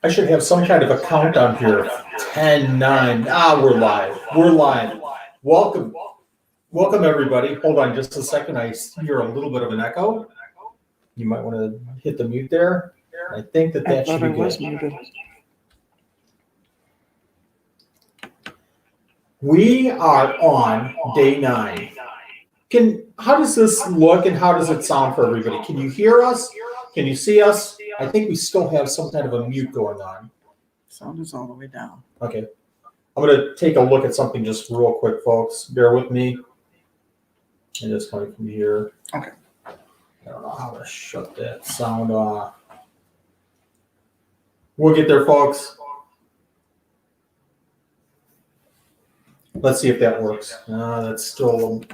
I should have some kind of a count on here. 10, 9. We're live. We're live. Welcome. Welcome, everybody. Hold on just a second. I hear a little bit of an echo. You might want to hit the mute there. I think that should be good. Muted. We are on day 9. How does this look and how does it sound for everybody? Can you hear us? Can you see us? I think we still have some kind of a mute going on. Sound is all the way down. Okay. I'm going to take a look at something just real quick, folks. Bear with me. And it's coming from here. Okay. I don't know how to shut that sound off. We'll get there, folks. Let's see if that works. That's still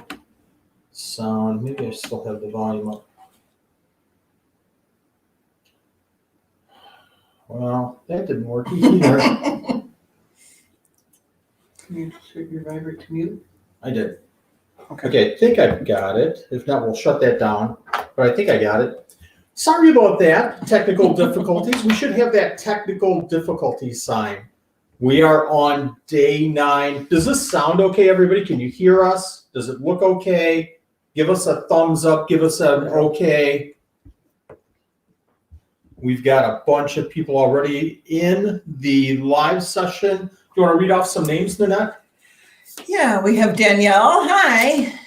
sound. Maybe I still have the volume up. Well, that didn't work either. Can you set your vibrate to mute? I did. Okay, I think I've got it. If not, we'll shut that down. But I think I got it. Sorry about that. Technical difficulties. We should have that technical difficulty sign. We are on day 9. Does this sound okay, everybody? Can you hear us? Does it look okay? Give us a thumbs up. Give us an okay. We've got a bunch of people already in the live session. Do you want to read off some names, Nanette? Yeah, we have Danielle. Hi.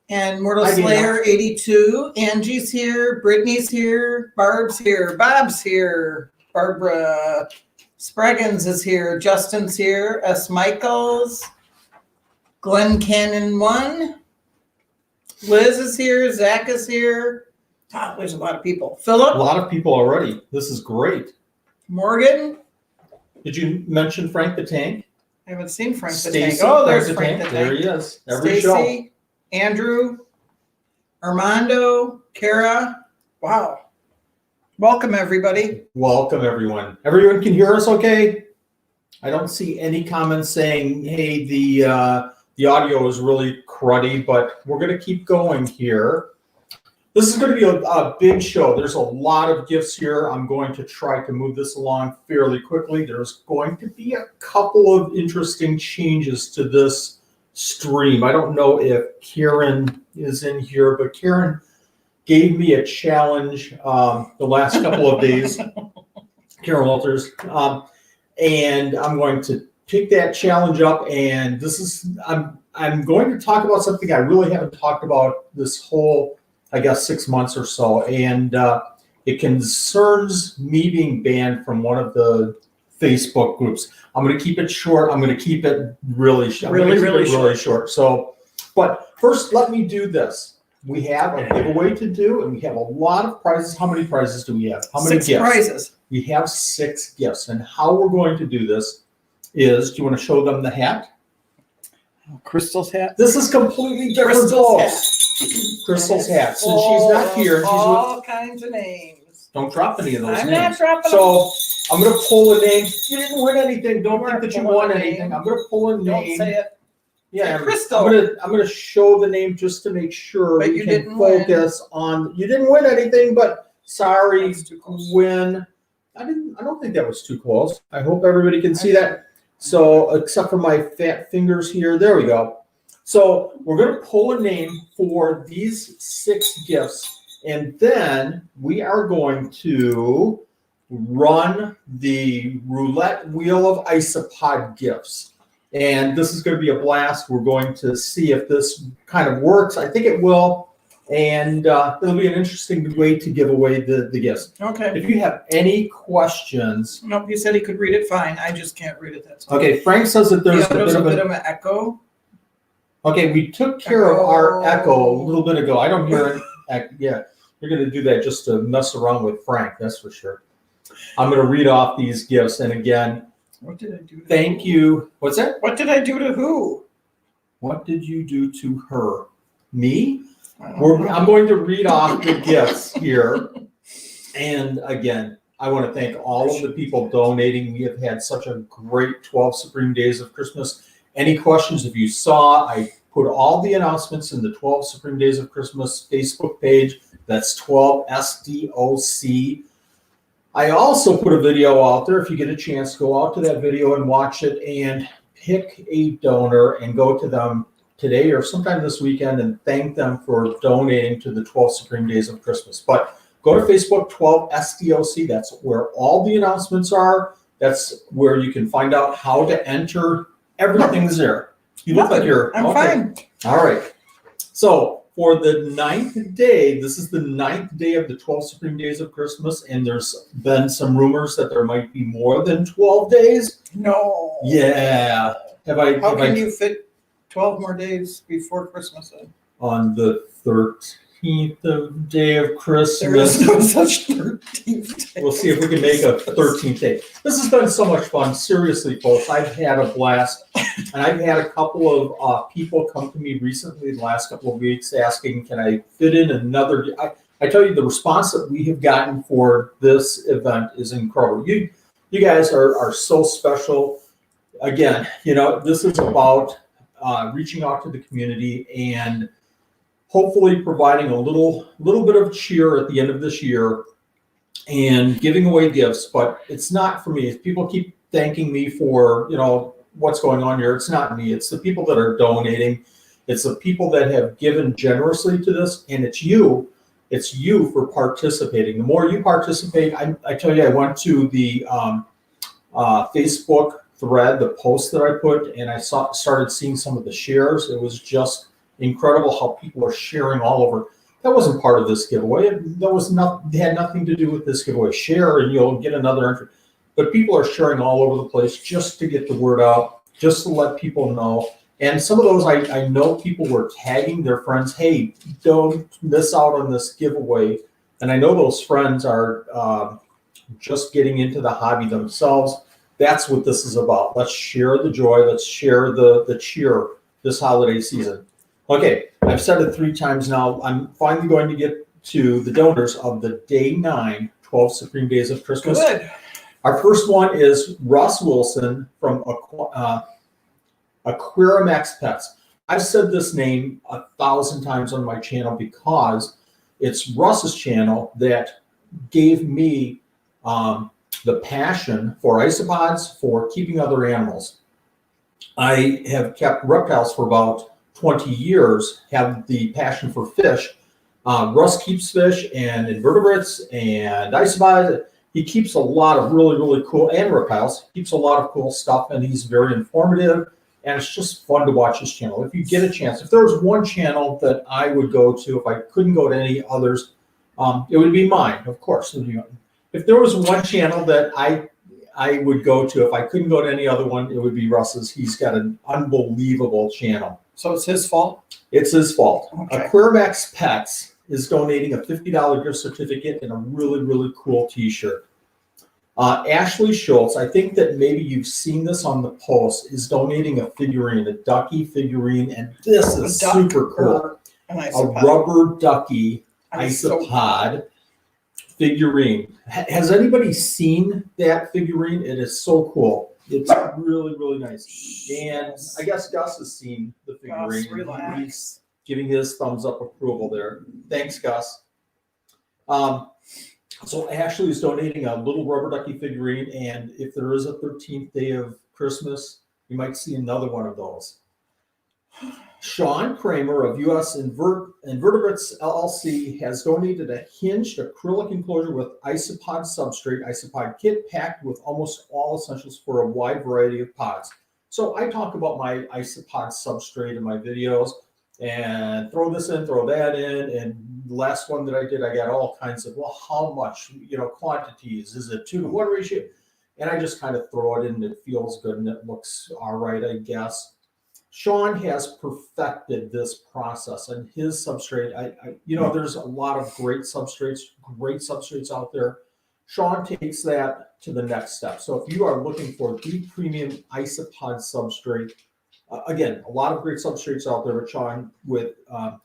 And Mortal Slayer 82. Angie's here. Brittany's here. Barb's here. Bob's here. Barbara Spraggins is here. Justin's here. S. Michaels. Glenn Cannon 1. Liz is here. Zach is here. Oh, there's a lot of people. Philip. A lot of people already. This is great. Morgan. Did you mention Frank the Tank? I haven't seen Frank the Stacey, Tank. Oh, there's Frank the Tank. There he is. Every Stacey, show. Andrew, Armando, Kara. Wow. Welcome, everybody. Welcome, everyone. Everyone can hear us okay? I don't see any comments saying, hey, the audio is really cruddy, but we're going to keep going here. This is going to be a big show. There's a lot of gifts here. I'm going to try to move this along fairly quickly. There's going to be a couple of interesting changes to this stream. I don't know if Karen is in here, but Karen gave me a challenge the last couple of days. Karen Walters. And I'm going to pick that challenge up. And this is, I'm going to talk about something I really haven't talked about this whole, I guess, 6 months or so, and it concerns me being banned from one of the Facebook groups. I'm going to keep it short. I'm going to keep it really short. Really short. So, but first, let me do this. We have a giveaway to do, and we have a lot of prizes. How many prizes do we have? How many 6 gifts? prizes. We have 6 gifts, and how we're going to do this is, do you want to show them the hat? Crystal's hat. This is completely different. Crystal's hat. Crystal's hat. Since she's not here, she's all kinds of names. Don't drop any of those I'm names. not dropping So I'm going to pull a name. You didn't win anything. Don't think that you won anything. I'm going to pull a name. Don't say it. Yeah, Say Crystal. I'm going to show the name just to make sure But we you can didn't focus on. You didn't win anything, but sorry. That's too close. Win. I don't think that was too close. I hope everybody can see that. So except for my fat fingers here, there we go. So we're going to pull a name for these 6 gifts, and then we are going to run the roulette wheel of Isopod gifts. And this is going to be a blast. We're going to see if this kind of works. I think it will. And it'll be an interesting way to give away the gifts. Okay. If you have any questions. Nope, he said he could read it fine. I just can't read it. That's all. Okay, Frank says that there's a bit of an echo. Okay, we took care of our echo a little bit ago. I don't hear it. Yeah, you're going to do that just to mess around with Frank, that's for sure. I'm going to read off these gifts. And again, what did I do? Thank you. What's that? What did I do to who? What did you do to her? Me? I'm going to read off the gifts here. And again, I want to thank all of the people donating. We have had such a great 12 Supreme Days of Christmas. Any questions? If you saw, I put all the announcements in the 12 Supreme Days of Christmas Facebook page. That's 12 SDOC. I also put a video out there. If you get a chance, go out to that video and watch it and pick a donor and go to them today or sometime this weekend and thank them for donating to the 12 Supreme Days of Christmas. But go to Facebook 12 SDOC. That's where all the announcements are. That's where you can find out how to enter. Everything's there. You look like you're I'm fine. All right. So for the 9th day, this is the 9th day of the 12 Supreme Days of Christmas, and there's been some rumors that there might be more than 12 days. No. Yeah. How can you fit 12 more days before Christmas? On the 13th of day of Christmas. There is no such 13th day. We'll see if we can make a 13th day. This has been so much fun. Seriously, folks, I've had a blast. And I've had a couple of people come to me recently, the last couple of weeks, asking, can I fit in another? I tell you, the response that we have gotten for this event is incredible. You guys are so special. Again, this is about reaching out to the community and hopefully providing a little bit of cheer at the end of this year and giving away gifts. But it's not for me. People keep thanking me for, what's going on here. It's not me. It's the people that are donating. It's the people that have given generously to this, and it's you. It's you for participating. The more you participate, I tell you, I went to the Facebook thread, the post that I put, and I started seeing some of the shares. It was just incredible how people are sharing all over. That wasn't part of this giveaway. It had nothing to do with this giveaway. Share and you'll get another entry. But people are sharing all over the place just to get the word out, just to let people know. And some of those, I know people were tagging their friends, hey, don't miss out on this giveaway. And I know those friends are just getting into the hobby themselves. That's what this is about. Let's share the joy. Let's share the cheer this holiday season. Okay, I've said it 3 times now. I'm finally going to get to the donors of the Day 9, 12 Supreme Days of Christmas. Good. Our first one is Russ Wilson from Aquarimax Pets. I've said this name 1,000 times on my channel because it's Russ's channel that gave me the passion for isopods, for keeping other animals. I have kept reptiles for about 20 years, have the passion for fish. Russ keeps fish and invertebrates and isopods. He keeps a lot of really, really cool, and reptiles. He keeps a lot of cool stuff, and he's very informative, and it's just fun to watch his channel. If you get a chance, if there was one channel that I would go to, if I couldn't go to any others, it would be mine, of course. If there was one channel that I would go to, if I couldn't go to any other one, it would be Russ's. He's got an unbelievable channel. So it's his fault? It's his fault. Okay. Aquarimax Pets is donating a $50 gift certificate and a really, really cool t-shirt. Ashley Schultz, I think that maybe you've seen this on the post, is donating a figurine, a ducky figurine, and this is super cool. A rubber ducky isopod figurine. Has anybody seen that figurine? It is so cool. It's really, really nice. And I guess Gus has seen the figurine. Gus, relax. He's giving his thumbs up approval there. Thanks, Gus. So Ashley is donating a little rubber ducky figurine, and if there is a 13th day of Christmas, you might see another one of those. Shawn Kramer of US Invertebrates LLC has donated a hinged acrylic enclosure with Isopod substrate, Isopod kit packed with almost all essentials for a wide variety of pods. So I talk about my Isopod substrate in my videos and throw this in, throw that in. And the last one that I did, I got all kinds of, well, how much, quantities? Is it 2-to-1 ratio? And I just kind of throw it in and it feels good and it looks all right, I guess. Shawn has perfected this process and his substrate. There's a lot of great substrates out there. Shawn takes that to the next step. So if you are looking for the premium Isopod substrate, again, a lot of great substrates out there, but Shawn with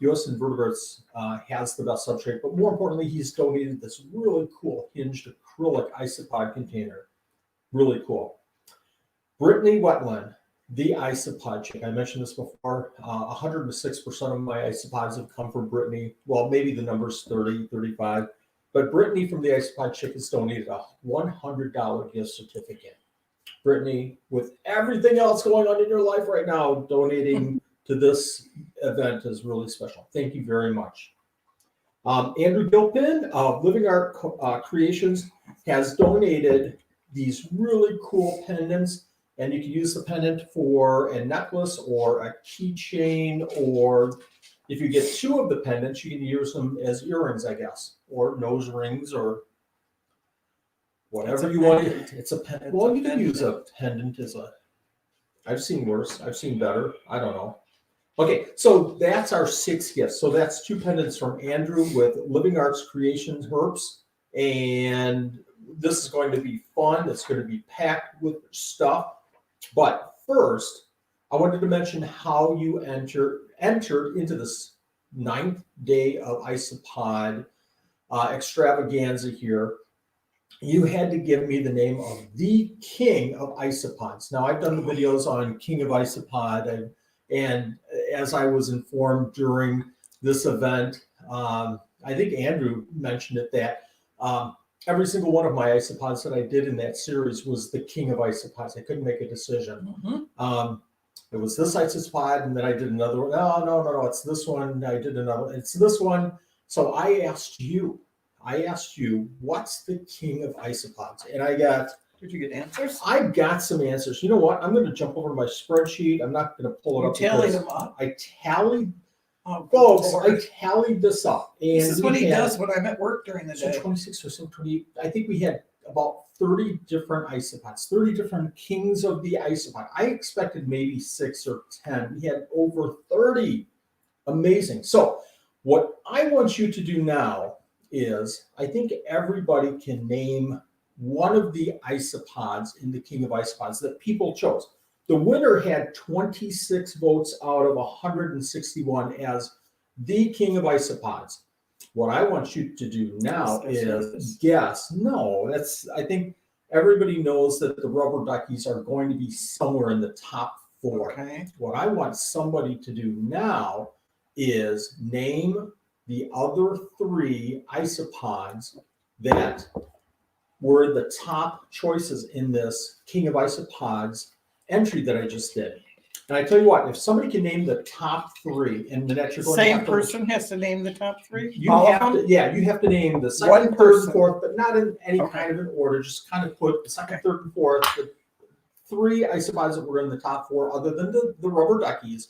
US Invertebrates has the best substrate. But more importantly, he's donated this really cool hinged acrylic Isopod container. Really cool. Brittany Wendtland, the Isopod Chick. I mentioned this before. 106% of my isopods have come from Brittany. Well, maybe the number's 30, 35. But Brittany from the Isopod Chick has donated a $100 gift certificate. Brittany, with everything else going on in your life right now, donating to this event is really special. Thank you very much. Andrew Gilpin of LivingArtCreations has donated these really cool pendants, and you can use the pendant for a necklace or a keychain, or if you get 2 of the pendants, you can use them as earrings, I guess, or nose rings, or whatever you want. It's a pendant. Well, you can use a pendant as a. I've seen worse. I've seen better. I don't know. Okay, so that's our 6 gifts. So that's 2 pendants from Andrew with LivingArtCreations Herps, and this is going to be fun. It's going to be packed with stuff. But first, I wanted to mention how you entered into this 9th day of Isopod extravaganza here. You had to give me the name of the king of isopods. Now, I've done the videos on King of Isopod, and as I was informed during this event, I think Andrew mentioned it, that every single one of my isopods that I did in that series was the king of isopods. I couldn't make a decision. Mm-hmm. It was this isopod, and then I did another one. No, it's this one. I did another one. It's this one. So I asked you, what's the king of isopods? And I got. Did you get answers? I got some answers. You know what? I'm going to jump over to my spreadsheet. I'm not going to pull it up. Tallied them up. I tallied. Folks, I tallied this up. And this is what he does when I'm at work during the day. 26 or so, 20. I think we had about 30 different isopods, 30 different kings of the isopod. I expected maybe 6 or 10. We had over 30. Amazing. So what I want you to do now is, I think everybody can name one of the isopods in the King of Isopods that people chose. The winner had 26 votes out of 161 as the King of Isopods. What I want you to do now is guess. No, I think everybody knows that the rubber duckies are going to be somewhere in the top 4. Okay. What I want somebody to do now is name the other 3 isopods that were the top choices in this King of Isopods entry that I just did. And I tell you what, if somebody can name the top 3, and then you're going same person has to name the top 3. You have to name the second, third, and fourth, but not in any kind of an order. Just kind of put the second, third, and fourth, the 3 isopods that were in the top 4, other than the rubber duckies.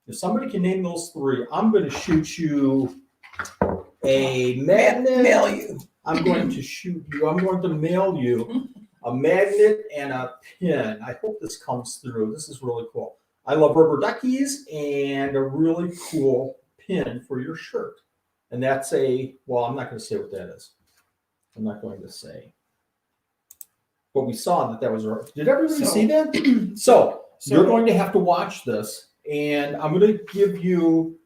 If somebody can name those 3, I'm going to shoot you a magnet. Mail you. I'm going to mail you a magnet and a pin. I hope this comes through. This is really cool. I love rubber duckies, and a really cool pin for your shirt. And that's well, I'm not going to say what that is. I'm not going to say. But we saw that was right. Did everybody see that? So you're going to have to watch this, and I'm going to give you,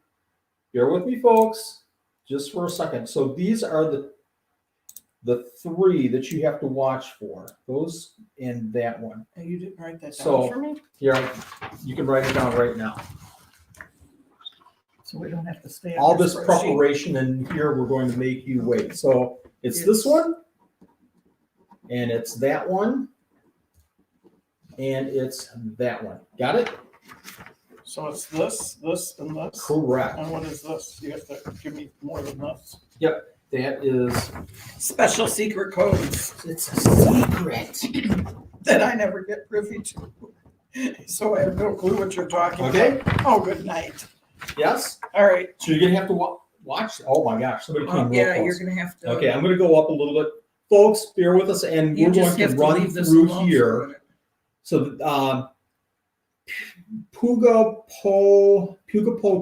bear with me, folks, just for a second. So these are the 3 that you have to watch for. Those and that one. And you didn't write that down for me? Here, you can write it down right now. So we don't have to stay on all this preparation, and here we're going to make you wait. So it's this one, and it's that one, and it's that one. Got it? So it's this, and this? Correct. And what is this? You have to give me more than this. Yep. That is special secret codes. It's a secret that I never get privy to. So I have no clue what you're talking about. Oh, good night. Yes. All right. So you're gonna have to watch. Oh my gosh, somebody came real yeah, close. you're gonna have to. Okay, I'm gonna go up a little bit, folks. Bear with us, and we're going to run through here. So, Puga Po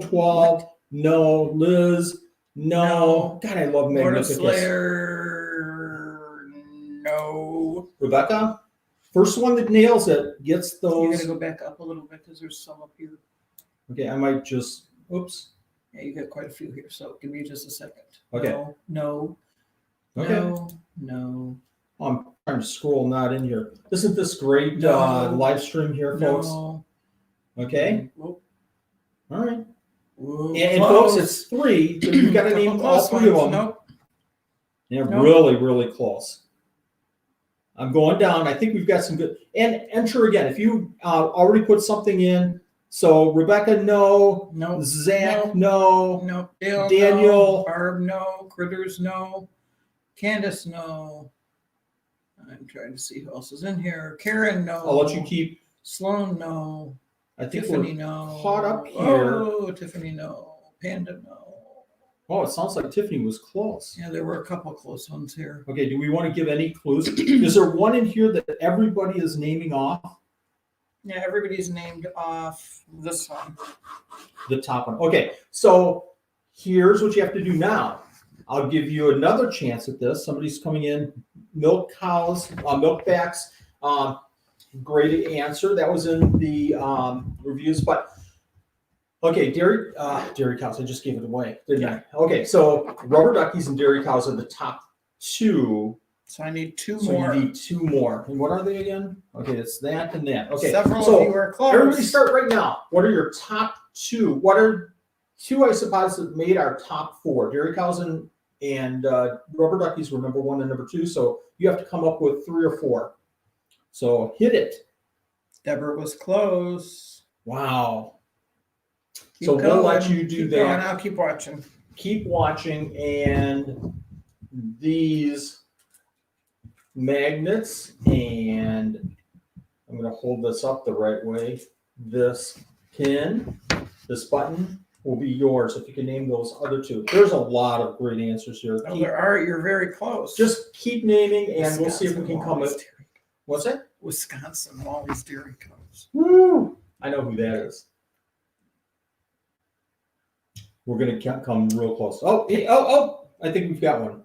12. No, Liz. No. God, I love Magnificus. Slayer. No. Rebecca, first one that nails it gets those. You're gonna go back up a little bit because there's some up here. Okay, I might just. Oops. Yeah, you got quite a few here, so give me just a second. Okay. No. Okay. No. I'm trying to scroll not in here. Isn't this great live stream here, folks? No. Okay. Whoop. All right. Whoa. And folks, it's 3. So you've got to name all 3 of them. Nope. Yeah, Nope. really, really close. I'm going down. I think we've got some good. And enter again. If you already put something in, so Rebecca, no. Nope. Zach, no. No. Dale, Daniel. no. Barb, no. Critters, no. Candace, no. I'm trying to see who else is in here. Karen, no. I'll let you keep. Sloan, no. I think Tiffany, we're no. caught up here. Oh, Tiffany, no. Panda, no. Oh, it sounds like Tiffany was close. Yeah, there were a couple close ones here. Okay, do we want to give any clues? Is there one in here that everybody is naming off? Yeah, everybody's named off this one. The top one. Okay, so here's what you have to do now. I'll give you another chance at this. Somebody's coming in. Milk cows, milkbacks. Great answer. That was in the reviews, but okay, dairy cows. I just gave it away, didn't I? Okay, so rubber duckies and dairy cows are the top two. So I need two So more. you need two more. And what are they again? Okay, it's that and that. Okay, Several so of you are close. everybody start right now. What are your top two? What are two isopods that made our top four? Dairy cows and rubber duckies were number one and number two. So you have to come up with three or four. So hit it. Deborah was close. Wow. Keep So we'll let going. you do Keep that. going. I'll keep watching. Keep watching, and these magnets, and I'm going to hold this up the right way. This pin, this button will be yours if you can name those other two. There's a lot of great answers here. Oh, there are. You're very close. Just keep naming, and we'll see if we can come Wally's with. Dairy What's that? Cows. Wisconsin Wally's Dairy Cows. Woo! I know who that is. We're going to come real close. Oh! I think we've got one.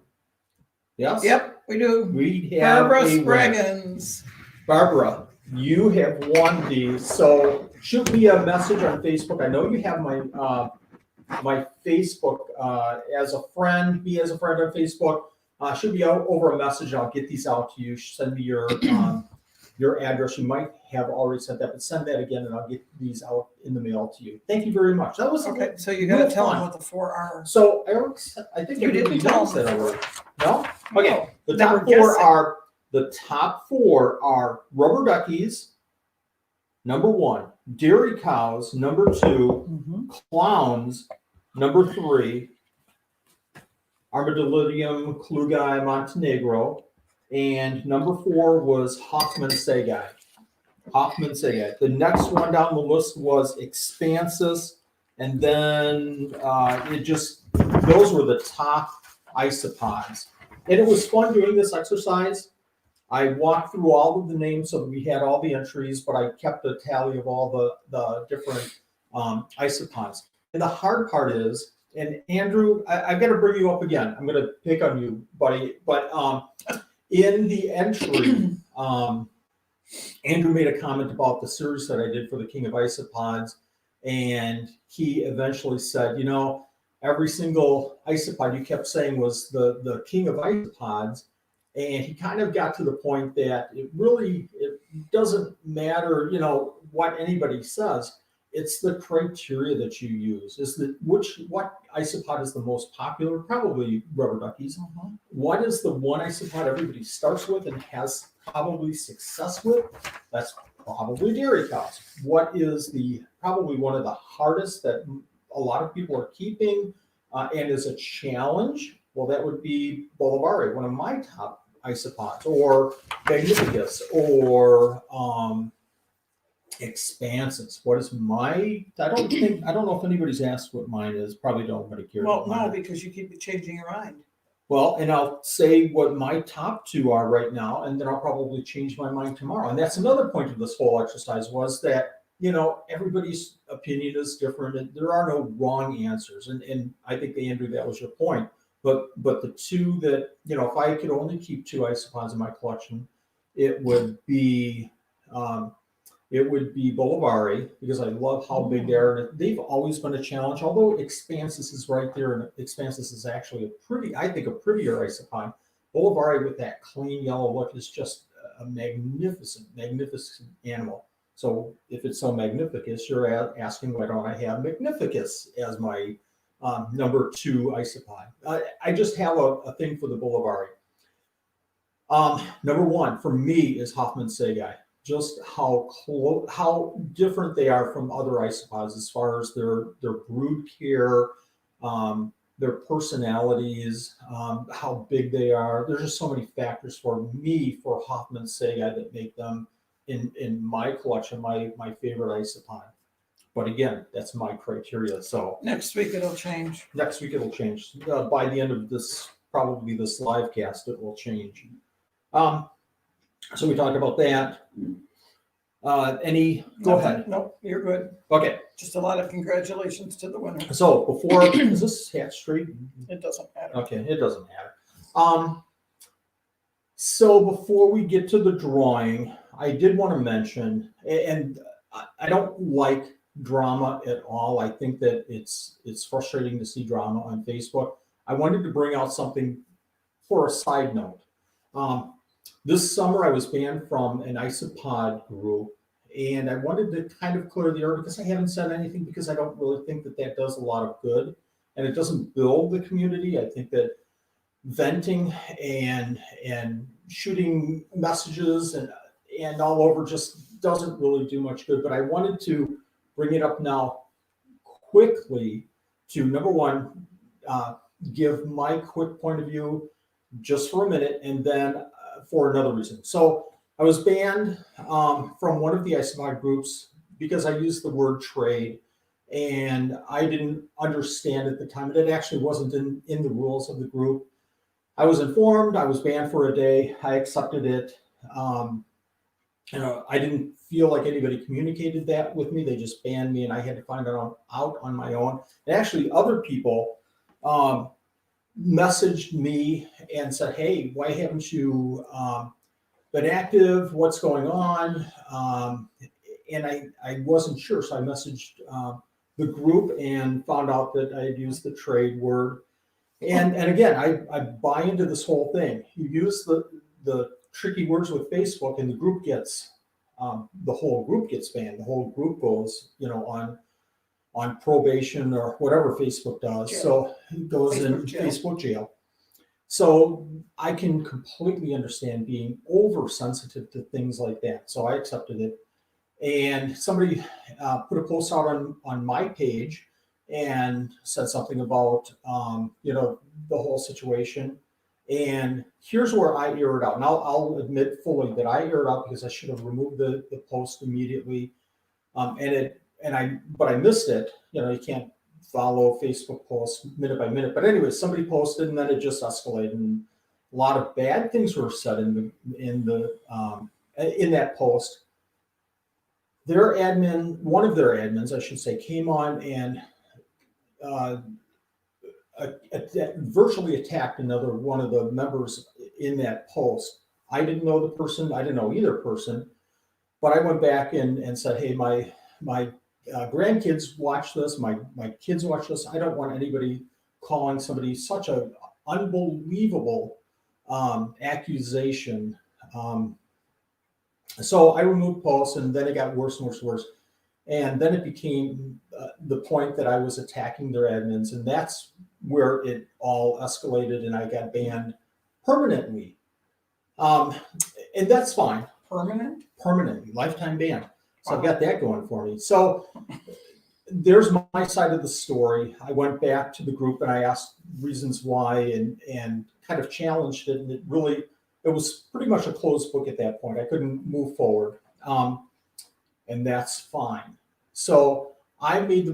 Yes. Yep, we do. We have Barbara a winner. Spraggins. Barbara, you have won these. So shoot me a message on Facebook. I know you have my Facebook as a friend. Me as a friend on Facebook. Shoot me out over a message. I'll get these out to you. Send me your address. You might have already sent that, but send that again, and I'll get these out in the mail to you. Thank you very much. That was Okay, so you got to tell them what the four are. So I think You didn't everybody tell knows them. that already. No? Okay. No, The they were top four are rubber duckies, number one, dairy cows, number two, Mhm. clowns, number three, Armadillidium klugi Montenegro, and number four was Hoffman Segai. The next one down the list was Expansus, and then those were the top isopods. And it was fun doing this exercise. I walked through all of the names so that we had all the entries, but I kept a tally of all the different isopods. And the hard part is, and Andrew, I've got to bring you up again. I'm going to pick on you, buddy. But in the entry, Andrew made a comment about the series that I did for the King of Isopods, and he eventually said, every single isopod you kept saying was the King of Isopods, and he kind of got to the point that it doesn't matter, what anybody says. It's the criteria that you use. What isopod is the most popular? Probably rubber duckies. Uh-huh. What is the one isopod everybody starts with and has probably success with? That's probably dairy cows. What is probably one of the hardest that a lot of people are keeping and is a challenge? Well, that would be Bolivari, one of my top isopods, or Magnificus, or Expansus. What is I don't know if anybody's asked what mine is. Probably nobody cares. Well, no, because you keep changing your mind. Well, and I'll say what my top two are right now, and then I'll probably change my mind tomorrow. And that's another point of this whole exercise, was that, everybody's opinion is different, and there are no wrong answers. And I think, Andrew, that was your point. But the two that, if I could only keep two isopods in my collection, it would be Bolivari, because I love how big they are. And they've always been a challenge, although Expansus is right there, and Expansus is actually a prettier isopod. Bolivari, with that clean yellow look, is just a magnificent animal. So if it's so magnificus, you're asking, why don't I have Magnificus as my number 2 isopod. I just have a thing for the Boulevardi. Number 1 for me is Hoffman Segai. Just how different they are from other isopods as far as their brood care, their personalities, how big they are. There's just so many factors for me for Hoffman Segai that make them in my collection my favorite isopod. But again, that's my criteria. So Next week it'll change. next week it'll change. By the end of this, probably this live cast, it will change. So we talked about that. Go ahead. Nope, you're good. Okay. Just a lot of congratulations to the winner. So before, is this hat straight? It doesn't matter. Okay, it doesn't matter. So before we get to the drawing, I did want to mention, and I don't like drama at all. I think that it's frustrating to see drama on Facebook. I wanted to bring out something for a side note. This summer I was banned from an Isopod group, and I wanted to kind of clear the air because I haven't said anything, because I don't really think that does a lot of good, and it doesn't build the community. I think that venting and shooting messages and all over just doesn't really do much good. But I wanted to bring it up now quickly to, number 1, give my quick point of view just for a minute, and then for another reason. So I was banned from one of the Isopod groups because I used the word trade, and I didn't understand at the time, and it actually wasn't in the rules of the group. I was informed, I was banned for a day, I accepted it. I didn't feel like anybody communicated that with me. They just banned me, and I had to find it out on my own. And actually other people messaged me and said, hey, why haven't you been active? What's going on? And I wasn't sure. So I messaged the group and found out that I had used the trade word. And again, I buy into this whole thing. You use the tricky words with Facebook, and the group gets, the whole group gets banned. The whole group goes, on probation or whatever Facebook does. Jail. So it goes in Facebook jail. So I can completely understand being oversensitive to things like that. So I accepted it. And somebody put a post out on my page and said something about, the whole situation. And here's where I air it out. And I'll admit fully that I air it out because I should have removed the post immediately. But I missed it. You can't follow Facebook posts minute by minute. But anyway, somebody posted, and then it just escalated, and a lot of bad things were said in that post. Their admin, one of their admins, I should say, came on and virtually attacked another one of the members in that post. I didn't know the person. I didn't know either person. But I went back and said, hey, my grandkids watch this, my kids watch this. I don't want anybody calling somebody such an unbelievable accusation. So I removed posts, and then it got worse and worse and worse. And then it became the point that I was attacking their admins, and that's where it all escalated, and I got banned permanently. And that's fine. Permanently, lifetime ban. So I've got that going for me. So there's my side of the story. I went back to the group and I asked reasons why and kind of challenged it. And it was pretty much a closed book at that point. I couldn't move forward. And that's fine. So I made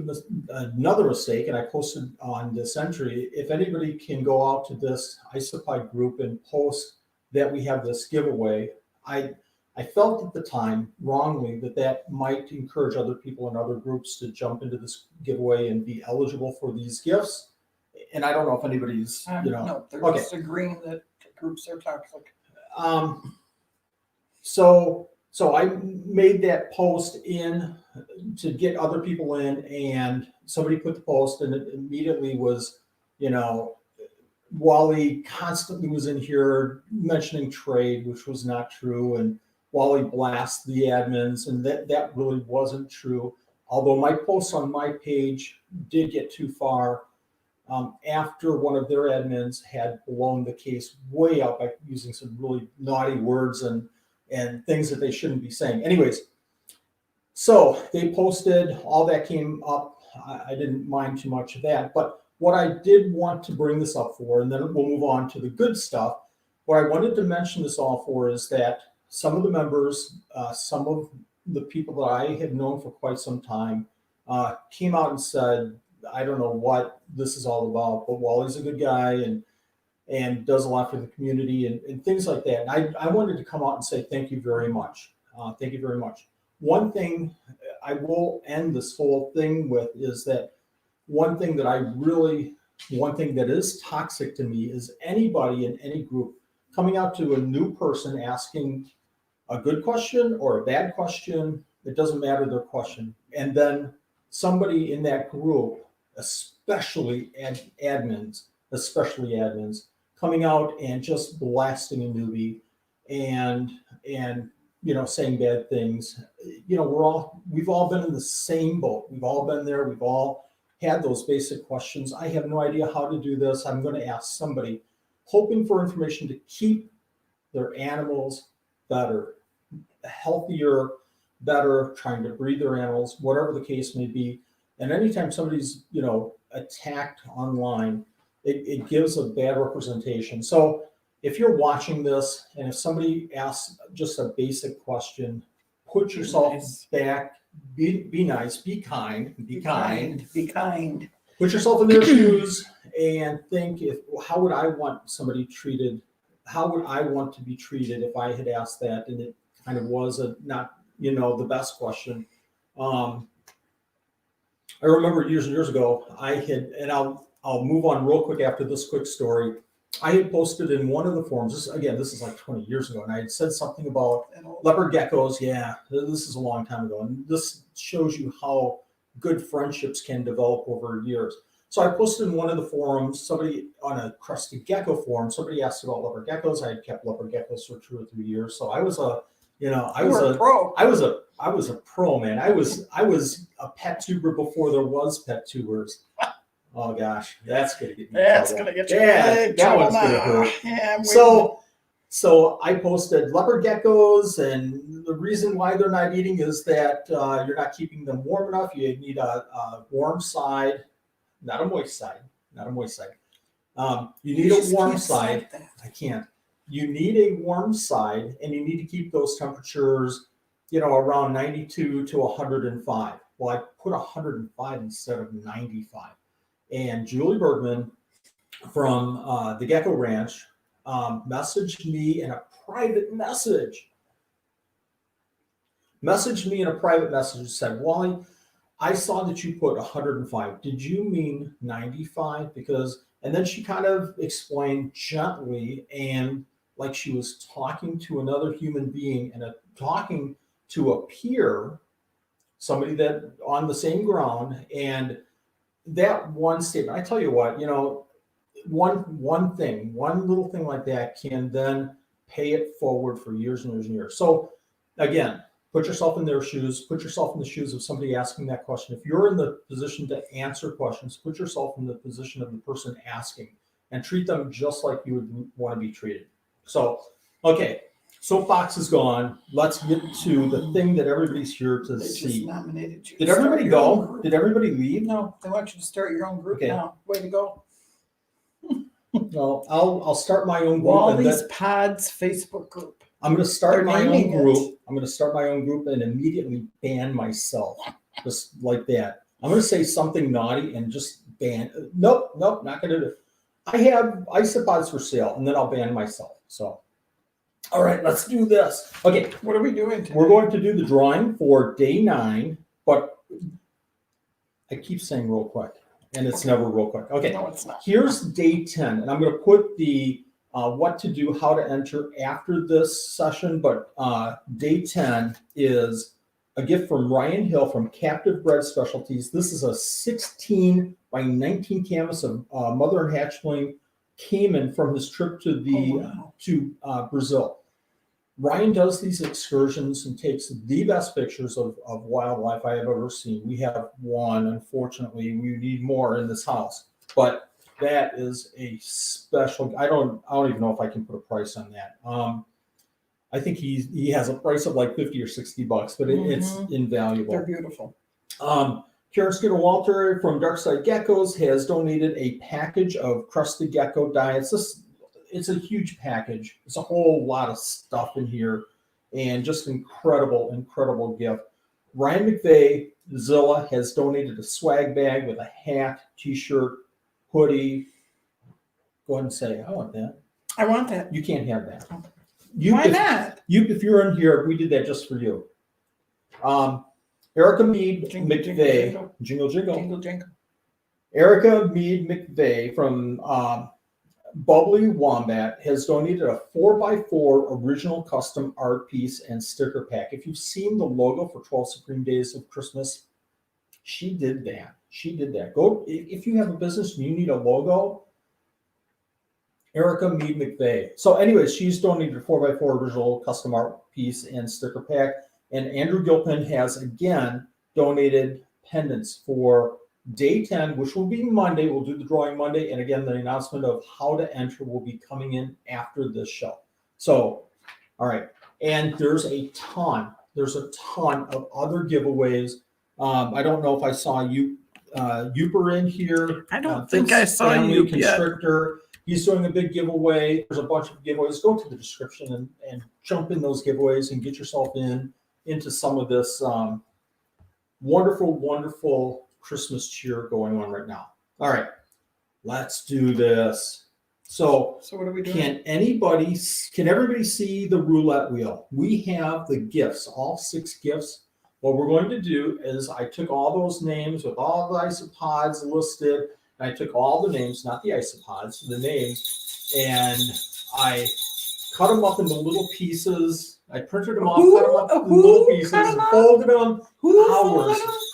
another mistake, and I posted on this entry, if anybody can go out to this Isopod group and post that we have this giveaway. I felt at the time wrongly that might encourage other people in other groups to jump into this giveaway and be eligible for these gifts. And I don't know if anybody's, No, they're just agreeing that groups are toxic. So I made that post in to get other people in, and somebody put the post, and it immediately was, Wally constantly was in here mentioning trade, which was not true, and Wally blasts the admins, and that really wasn't true. Although my posts on my page did get too far, after one of their admins had blown the case way up by using some really naughty words and things that they shouldn't be saying. Anyways, so they posted, all that came up. I didn't mind too much of that, but what I did want to bring this up for, and then we'll move on to the good stuff. What I wanted to mention this all for is that some of the members, some of the people that I have known for quite some time, came out and said, I don't know what this is all about, but Wally's a good guy and does a lot for the community and things like that. And I wanted to come out and say thank you very much. Thank you very much. One thing I will end this whole thing with is that one thing that is toxic to me is anybody in any group coming out to a new person asking a good question or a bad question. It doesn't matter their question. And then somebody in that group, especially admins, coming out and just blasting a newbie and saying bad things. We've all been in the same boat. We've all been there. We've all had those basic questions. I have no idea how to do this. I'm going to ask somebody, hoping for information to keep their animals better, healthier, better, trying to breed their animals, whatever the case may be. And anytime somebody's, attacked online, it gives a bad representation. So if you're watching this and if somebody asks just a basic question, put yourself back, be nice, be kind. Put yourself in their shoes and think, how would I want somebody treated? How would I want to be treated if I had asked that? And it kind of was not the best question. I remember years and years ago, I'll move on real quick after this quick story. I had posted in one of the forums, this is like 20 years ago, and I had said something about leopard geckos. Yeah, this is a long time ago. And this shows you how good friendships can develop over years. So I posted in one of the forums, somebody on a crusty gecko forum, somebody asked about leopard geckos. I had kept leopard geckos for 2 or 3 years. So I was a pro. I was a pro, man. I was a pet tuber before there was pet tubers. Oh gosh, that's gonna get me. That's gonna get you. Yeah, that one's gonna hurt. Yeah, so I posted leopard geckos, and the reason why they're not eating is that you're not keeping them warm enough. You need a warm side, not a moist side. You need a warm side. I can't. You need a warm side, and you need to keep those temperatures, around 92 to 105. Well, I put 105 instead of 95. And Julie Bergman from the Gecko Ranch messaged me in a private message. And said, Wally, I saw that you put 105. Did you mean 95? And then she kind of explained gently and like she was talking to another human being and talking to a peer, somebody that on the same ground. And that one statement, I tell you what, one little thing like that can then pay it forward for years and years and years. So again, put yourself in their shoes, put yourself in the shoes of somebody asking that question. If you're in the position to answer questions, put yourself in the position of the person asking and treat them just like you would want to be treated. So, okay, soapbox is gone. Let's get to the thing that everybody's here to see. Just nominated you. Did everybody go? Did everybody leave? No, they want you to start your own group now. Way to go. Well, I'll start my own group. Wally's Pods Facebook group. I'm going to start my own group. I'm going to start my own group and immediately ban myself, just like that. I'm going to say something naughty and just ban. Nope, not going to do it. I have isopods for sale, and then I'll ban myself. So, all right, let's do this. Okay, what are we doing today? We're going to do the drawing for day 9, but I keep saying real quick, and it's never real quick. Okay, no, it's not. Here's day 10, and I'm going to put the what to do, how to enter after this session, but day 10 is a gift from Ryan Hill from Captive Bred Specialties. This is a 16 by 19 canvas of mother and hatchling caiman from his trip to Brazil. Ryan does these excursions and takes the best pictures of wildlife I have ever seen. We have one, unfortunately. We need more in this house. But That is a special. I don't even know if I can put a price on that. I think he has a price of like $50 or $60, but it's invaluable. They're beautiful. Karen Skinner Walter from Darkside Geckos has donated a package of crusted gecko diets. It's a huge package. It's a whole lot of stuff in here, and just incredible gift. Ryan McVeigh Zilla has donated a swag bag with a hat, t-shirt, hoodie. Go ahead and say, I want that. I want that. You can't have that. Why not? If you're in here, we did that just for you. Erica Mead McVeigh, jingle. Erica Mead McVeigh from Bubbly Wombat has donated a 4x4 original custom art piece and sticker pack. If you've seen the logo for 12 Supreme Days of Christmas, she did that. Go if you have a business and you need a logo. Erica Mead McVeigh. So anyways, she's donated a 4x4 original custom art piece and sticker pack. And Andrew Gilpin has again donated pendants for day 10, which will be Monday. We'll do the drawing Monday. And again, the announcement of how to enter will be coming in after this show. So, all right. And there's a ton of other giveaways. I don't know if I saw Yooper in here. I don't think I saw you Constrictor. He's doing a big giveaway. There's a bunch of giveaways. Go to the description and jump in those giveaways and get yourself into some of this wonderful Christmas cheer going on right now. All right, let's do this. So what are we doing? Can everybody see the roulette wheel? We have the gifts, all 6 gifts. What we're going to do is I took all those names with all the isopods listed. I took all the names, not the isopods, the names, and I cut them up into little pieces. I printed them off, cut them up into little pieces, and folded them.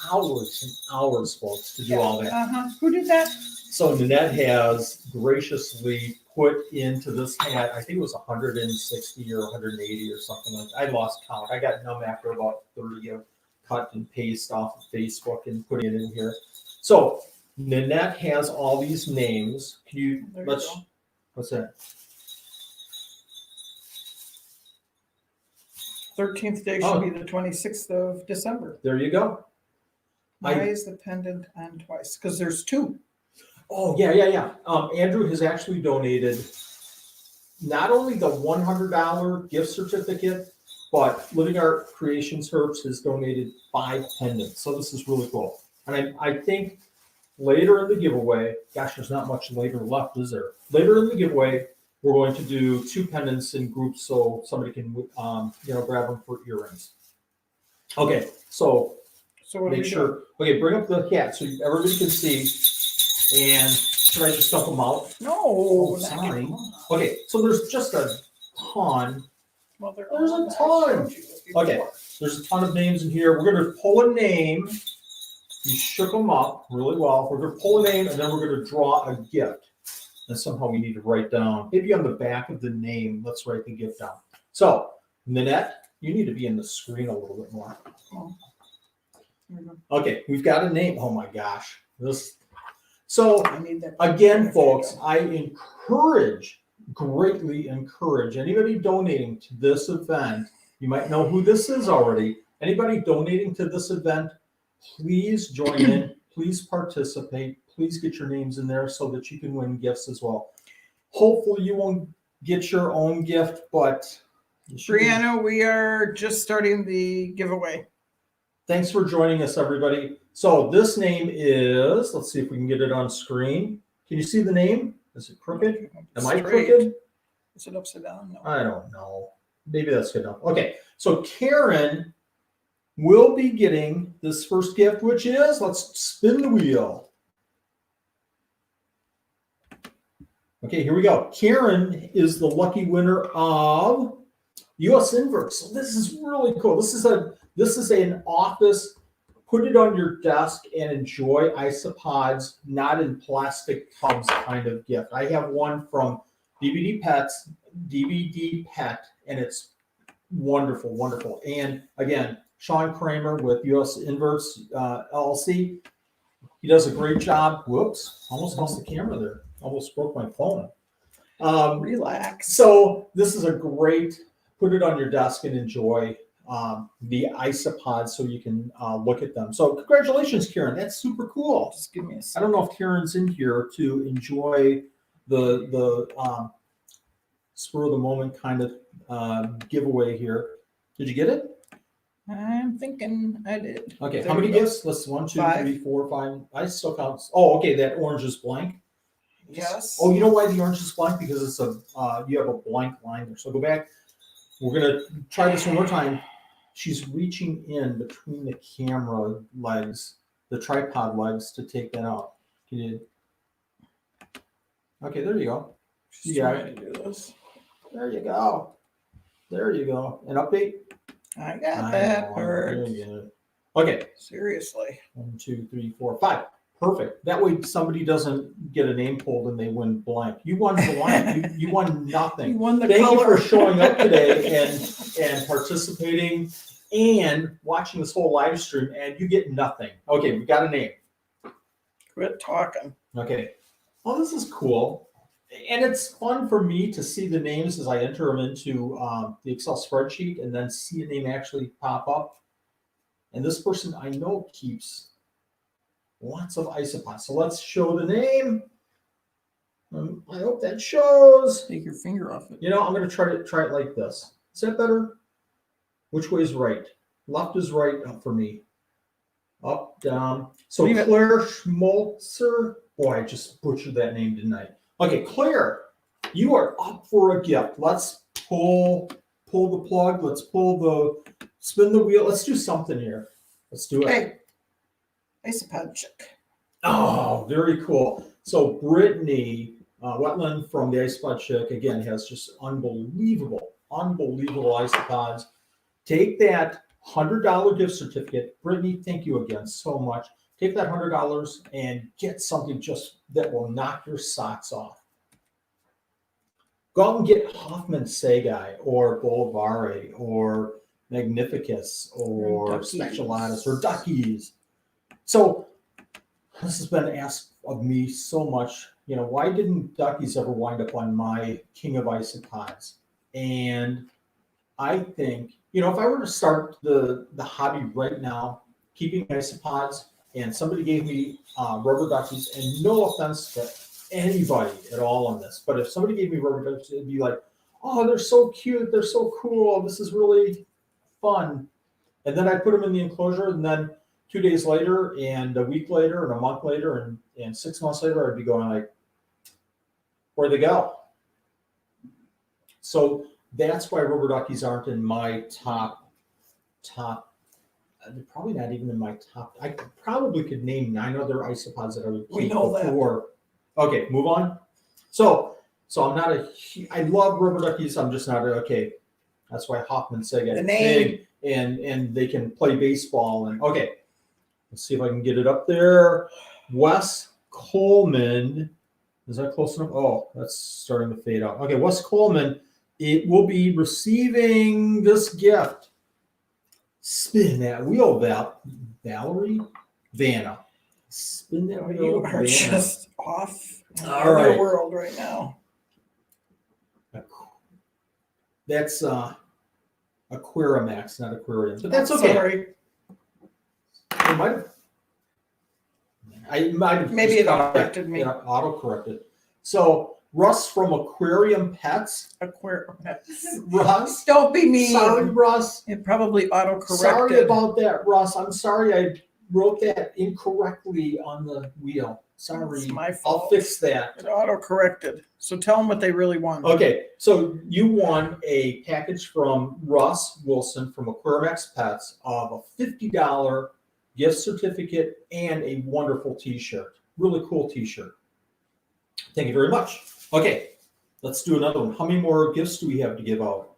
Hours and hours, folks, to do all that. Who did that? So Nanette has graciously put into this hat, I think it was 160 or 180 or something like that. I lost count. I got numb after about 30 of cut and paste off of Facebook and putting it in here. So Nanette has all these names. Can you, what's that? 13th day should be the 26th of December. There you go. Why is the pendant on twice? Because there's 2. Oh, yeah. Andrew has actually donated not only the $100 gift certificate, but LivingArtCreations Herps has donated 5 pendants. So this is really cool. And I think later in the giveaway, gosh, there's not much later left, is there? Later in the giveaway, we're going to do 2 pendants in groups so somebody can, grab them for earrings. Okay, so what make sure. Okay, bring up the hat so everybody can see. And should I just dump them out? No. Oh, sorry. Okay, so there's just a ton. Well, there's a ton. Okay, there's a ton of names in here. We're going to pull a name. You shook them up really well. We're going to pull a name, and then we're going to draw a gift. And somehow we need to write down, maybe on the back of the name, let's write the gift down. So, Nanette, you need to be in the screen a little bit more. Okay, we've got a name. Oh my gosh. So, again, folks, I greatly encourage anybody donating to this event. You might know who this is already. Anybody donating to this event, please join in. Please participate. Please get your names in there so that you can win gifts as well. Hopefully you won't get your own gift, but Brianna, we are just starting the giveaway. Thanks for joining us, everybody. So this name is, let's see if we can get it on screen. Can you see the name? Is it crooked? Am I crooked? Is it upside down? No. I don't know. Maybe that's good enough. Okay, so Karen will be getting this first gift, which is, let's spin the wheel. Okay, here we go. Karen is the lucky winner of US Inverts. So this is really cool. This is an office, put it on your desk and enjoy isopods, not in plastic tubs kind of gift. I have one from DVD Pet, and it's wonderful. And again, Shawn Kramer with US Inverts LLC. He does a great job. Whoops, almost lost the camera there. almost broke my phone. Relax. So this is a great, put it on your desk and enjoy the Isopods so you can look at them. So congratulations, Karen. That's super cool. Just give me a I second. don't know if Karen's in here to enjoy the spur of the moment kind of giveaway here. Did you get it? I'm thinking I did. Okay, There how many we go. gifts? Let's 1, 2, 5. 3, 4, 5. I still count. Oh, okay, that orange is blank. Yes. Oh, you know why the orange is blank? Because it's you have a blank line there. So go back. We're gonna try this one more time. She's reaching in between the camera legs, the tripod legs, to take that out. Can you? Okay, there you go. She's You got trying to do this. There you go. There you go. An update. I got that part. Okay. Seriously. 1, 2, 3, 4, 5. Perfect. That way somebody doesn't get a name pulled and they win blank. You won blank. you won nothing. You won the Thank color. you for showing up today and participating and watching this whole live stream, and you get nothing. Okay, we got a name. Quit talking. Okay. Well, this is cool. And it's fun for me to see the names as I enter them into the Excel spreadsheet and then see a name actually pop up. And this person I know keeps lots of isopods. So let's show the name. I hope that shows. Take your finger off it. You know, I'm going to try it like this. Is that better? Which way is right? Left is right for me. Up, down. So Leave it. Claire Schmolzer. Boy, I just butchered that name, didn't I? Okay, Claire, you are up for a gift. Let's pull the plug. Let's spin the wheel. Let's do something here. Let's do it. Hey, Isopod Chick. Oh, very cool. So Brittany Wendtland from the Isopod Chick, again, has just unbelievable isopods. Take that $100 gift certificate. Brittany, thank you again so much. Take that $100 and get something just that will knock your socks off. Go out and get Hoffman Segai or Bolivare or Magnificus or Specialatus or Duckies. So this has been asked of me so much. You know, why didn't Duckies ever wind up on my King of Isopods? And I think, you know, if I were to start the hobby right now, keeping isopods, and somebody gave me rubber duckies, and no offense to anybody at all on this, but if somebody gave me rubber duckies, it'd be like, oh, they're so cute, they're so cool, this is really fun. And then I put them in the enclosure, and then 2 days later, and a week later, and a month later, and 6 months later, I'd be going like, where'd they go? So that's why rubber duckies aren't in my top. They're probably not even in my top. I probably could name 9 other isopods that I would keep before. Okay, move on. So I'm not I love rubber duckies. I'm just not okay. That's why Hoffman Segai The name. big and they can play baseball. And okay, let's see if I can get it up there. Wes Coleman. Is that close enough? Oh, that's starting to fade out. Okay, Wes Coleman. It will be receiving this gift. Spin that wheel, Valerie Vanna. Spin that wheel. You are just off in All right. the world right now. That's Aquarimax, not Aquarium, but that's okay. Sorry. I might have Maybe it auto-corrected me. Yeah, auto-corrected. So Russ from Aquarium Pets. Aquarium. Russ. Don't be mean. Sorry, Russ. It probably auto-corrected. Sorry about that, Russ. I'm sorry I wrote that incorrectly on the wheel. Sorry. It's my fault. I'll fix that. It auto-corrected. So tell them what they really want. Okay, so you won a package from Russ Wilson from Aquarimax Pets of a $50 gift certificate and a wonderful t-shirt. Really cool t-shirt. Thank you very much. Okay, let's do another one. How many more gifts do we have to give out?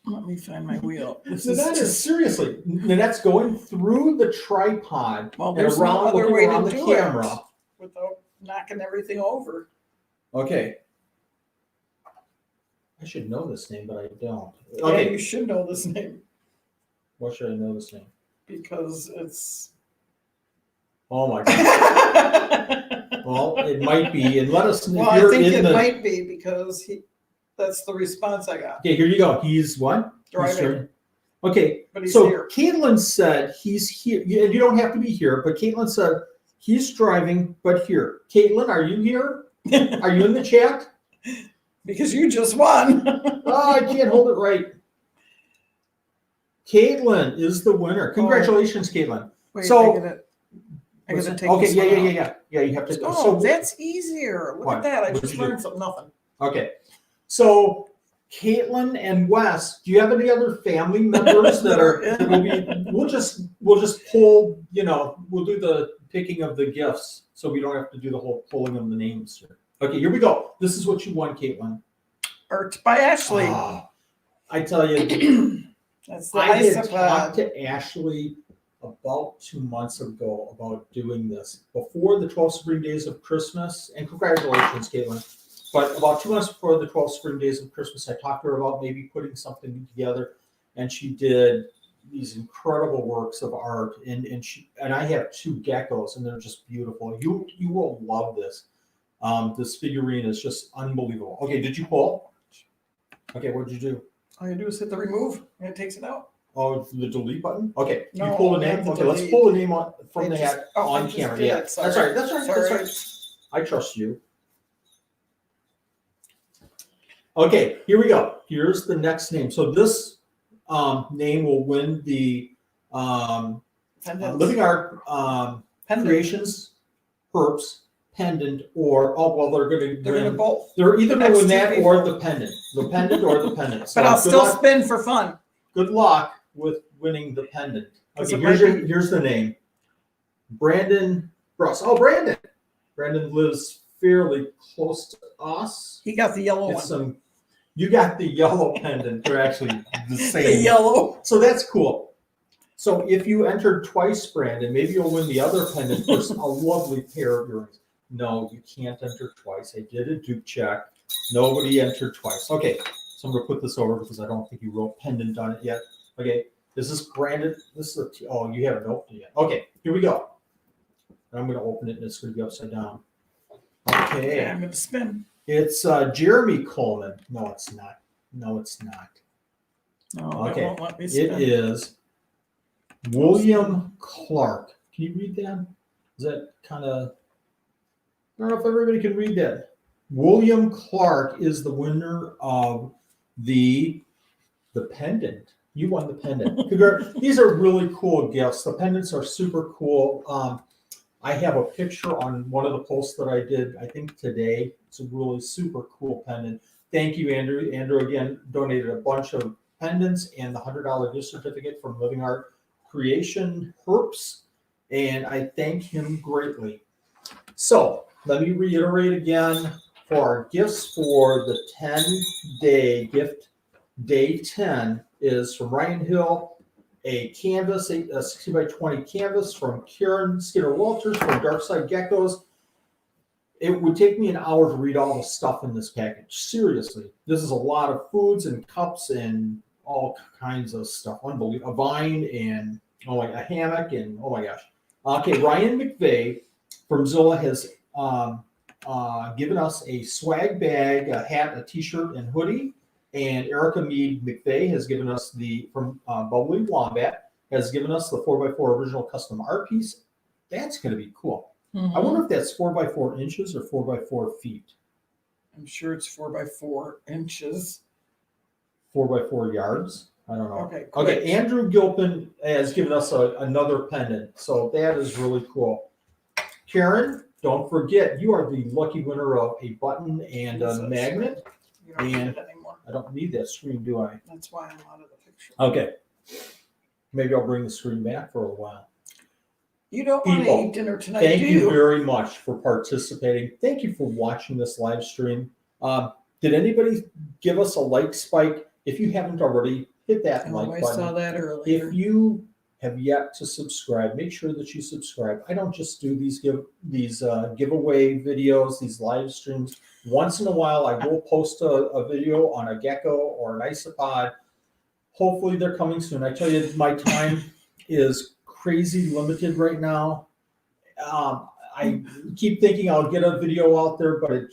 Let me find my wheel. So that is seriously, that's going through the tripod Well, and there's no around, other looking way around to the do camera. it without knocking everything over. Okay. I should know this name, but I don't. Yeah, Okay, you should know this name what should I know this name? because it's Oh my God. Well, it might be. And let us know Well, if you're I think in it the. might be because that's the response I got. Okay, here you go. He's what? Driving. Okay, But he's so here. Caitlin said he's here. You don't have to be here, but Caitlin said he's driving, but here. Caitlin, are you here? Are you in the chat? Because you just won. Oh, I can't hold it right. Caitlin is the winner. Congratulations, Caitlin. Wait, So- I gotta take Okay, this yeah, one yeah, out. yeah, yeah. Yeah, you have to. Oh, So that's easier. Look What? at that. I What'd just you do? learned something. Nothing. okay, so Caitlin and Wes, do you have any other family members that are? That will be, we'll just pull. We'll do the picking of the gifts, so we don't have to do the whole pulling of the names here. Okay, here we go. This is what you won, Caitlin. Art by Ashley. I tell you, That's the I had talked Isopod. to Ashley about 2 months ago about doing this before the 12 Spring Days of Christmas. And congratulations, Caitlin. But about 2 months before the 12 Spring Days of Christmas, I talked to her about maybe putting something together. And she did these incredible works of art. And I have 2 geckos, and they're just beautiful. You will love this. This figurine is just unbelievable. Okay, did you pull? Okay, what did you do? All you do is hit the remove, and it takes it out. Oh, the delete button? Okay, you No, pull a not name? the Okay, let's delete. pull a name from I the just- hat I on just camera. did Yeah, it. Sorry. that's right. That's right. Sorry. That's right. I trust you. Okay, here we go. Here's the next name. So this name will win the Pendants. Living Art Pendant. Creations Herps pendant, or they're going to They're gonna win. both. They're either the going to win next that two or people. the pendant or the pendant. So But I'll good still luck. spin for fun. Good luck with winning the pendant. Because Okay, it might here's the name. Brandon Bruss. Oh, Brandon. Brandon lives fairly close to us. He got the yellow It's one. you got the yellow pendant. They're actually the The same. yellow. So that's cool. So if you entered twice, Brandon, maybe you'll win the other pendant for a lovely pair of earrings. No, you can't enter twice. I did a dupe check. Nobody entered twice. Okay, so I'm going to put this over because I don't think you wrote pendant on it yet. Okay, this is branded. This is you haven't opened it yet. Okay, here we go. I'm going to open it and it's going to be upside down. Okay. I'm going to spin. It's Jeremy Coleman. No, it's not. No, it's not. No, Okay. it won't let me spin. It is William Clark. Can you read that? Is that kind of... I don't know if everybody can read that. William Clark is the winner of the pendant. You won the pendant. These are really cool gifts. The pendants are super cool. I have a picture on one of the posts that I did, I think today. It's a really super cool pendant. Thank you, Andrew. Andrew, again, donated a bunch of pendants and the $100 gift certificate from Living Art Creation Herps, and I thank him greatly. So let me reiterate again for our gifts for the 10-day gift. Day 10 is from Ryan Hill, a canvas, a 60 by 20 canvas from Karen Skinner Walters from Darkside Geckos. It would take me an hour to read all the stuff in this package. Seriously, this is a lot of foods and cups and all kinds of stuff. Unbelievable. A vine and a hammock and oh my gosh. Okay, Ryan McVeigh from Zilla has given us a swag bag, a hat, a t-shirt, and hoodie. And Erica Mead McVeigh has given us from Bubbly Wombat, has given us the 4x4 original custom art piece. That's going to be cool. Mhm. I wonder if that's 4x4 inches or 4x4 feet. I'm sure it's 4x4 inches. 4x4 yards. I don't know. Okay. Okay, Andrew Gilpin has given us another pendant, so that is really cool. Karen, don't forget, you are the lucky winner of a button and a magnet. You don't need And- it anymore. I don't need that screen, do I? That's why I'm out of the picture. Okay. Maybe I'll bring the screen back for a while. You don't want to People, eat dinner tonight, Thank do you you? very much for participating. Thank you for watching this live stream. Did anybody give us a like spike? If you haven't already, hit that Oh, like I button. saw that earlier. If you have yet to subscribe, make sure that you subscribe. I don't just do these giveaway videos, these live streams. Once in a while, I will post a video on a gecko or an isopod. Hopefully, they're coming soon. I tell you, my time is crazy limited right now. I keep thinking I'll get a video out there, but it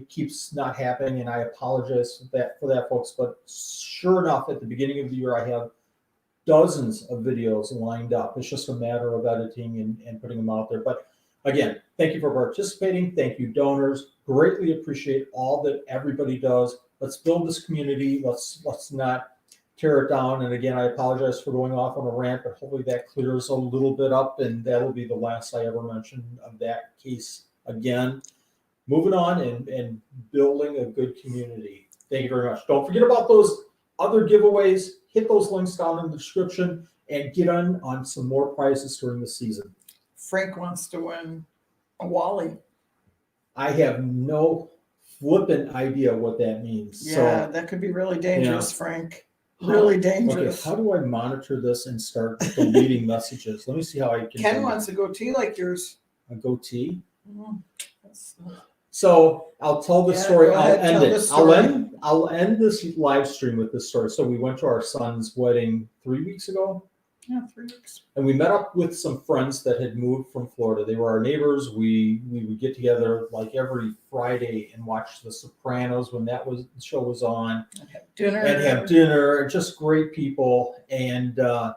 keeps not happening, and I apologize for that, folks. But sure enough, at the beginning of the year, I have dozens of videos lined up. It's just a matter of editing and putting them out there. But again, thank you for participating. Thank you, donors. Greatly appreciate all that everybody does. Let's build this community. Let's not tear it down. And again, I apologize for going off on a rant, but hopefully that clears a little bit up, and that'll be the last I ever mention of that case again. Moving on and building a good community. Thank you very much. Don't forget about those other giveaways. Hit those links down in the description and get on some more prizes during the season. Frank wants to win a Wally. I have no flippant idea what that means. Yeah, so, that could be really dangerous, Frank. Really dangerous. Okay, how do I monitor this and start deleting messages? Let me see how I can. Ken wants a goatee like yours. A goatee? Mm-hmm. So I'll tell the story. I'll end it. Story. I'll end this live stream with this story. So we went to our son's wedding 3 weeks ago. Yeah, 3 weeks. And we met up with some friends that had moved from Florida. They were our neighbors. We would get together like every Friday and watch The Sopranos when the show was on. And have dinner. Just great people. And the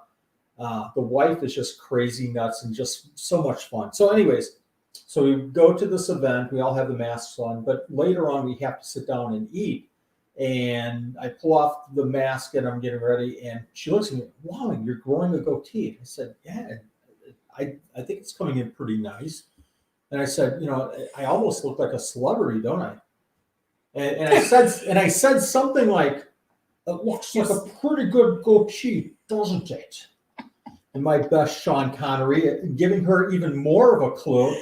wife is just crazy nuts and just so much fun. So anyways, so we go to this event. We all have the masks on. But later on, we have to sit down and eat. And I pull off the mask and I'm getting ready, and she looks at me, wow, you're growing a goatee. I said, yeah, I think it's coming in pretty nice. And I said, I almost look like a celebrity, don't I? And I said something like, it looks like a pretty good goatee, doesn't it? And my best Shawn Connery, giving her even more of a clue.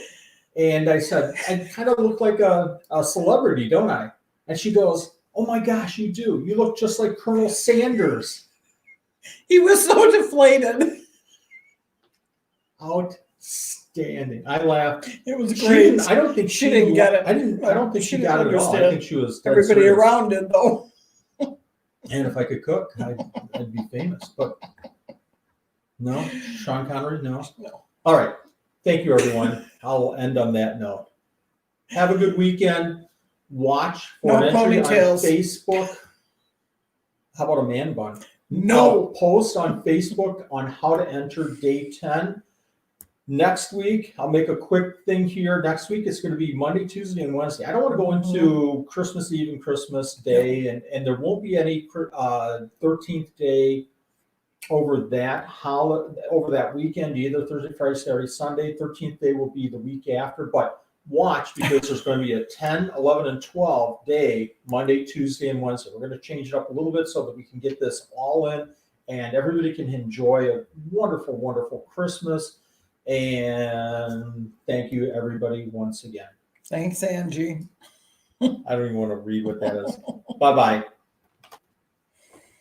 And I said, I kind of look like a celebrity, don't I? And she goes, oh my gosh, you do. You look just like Colonel Sanders. He was so deflated. Outstanding. I laughed. It was great. I don't think she didn't get it. I don't think she got it at all. I think she was dead everybody serious. around it though. And if I could cook, I'd be famous. But no, Shawn Connery, no. All right. Thank you, everyone. I'll end on that note. Have a good weekend. Watch for an entry on Facebook. How about a man bun? No. I'll post on Facebook on how to enter day 10. Next week, I'll make a quick thing here. Next week, it's going to be Monday, Tuesday, and Wednesday. I don't want to go into Christmas Eve and Christmas Day, and there won't be any 13th day over that weekend either. Thursday, Friday, Saturday, Sunday. 13th day will be the week after, but watch, because there's going to be a 10, 11, and 12 day, Monday, Tuesday, and Wednesday. We're going to change it up a little bit so that we can get this all in and everybody can enjoy a wonderful, wonderful Christmas. And thank you, everybody, once again. Thanks, Angie. I don't even want to read what that is. Bye-bye.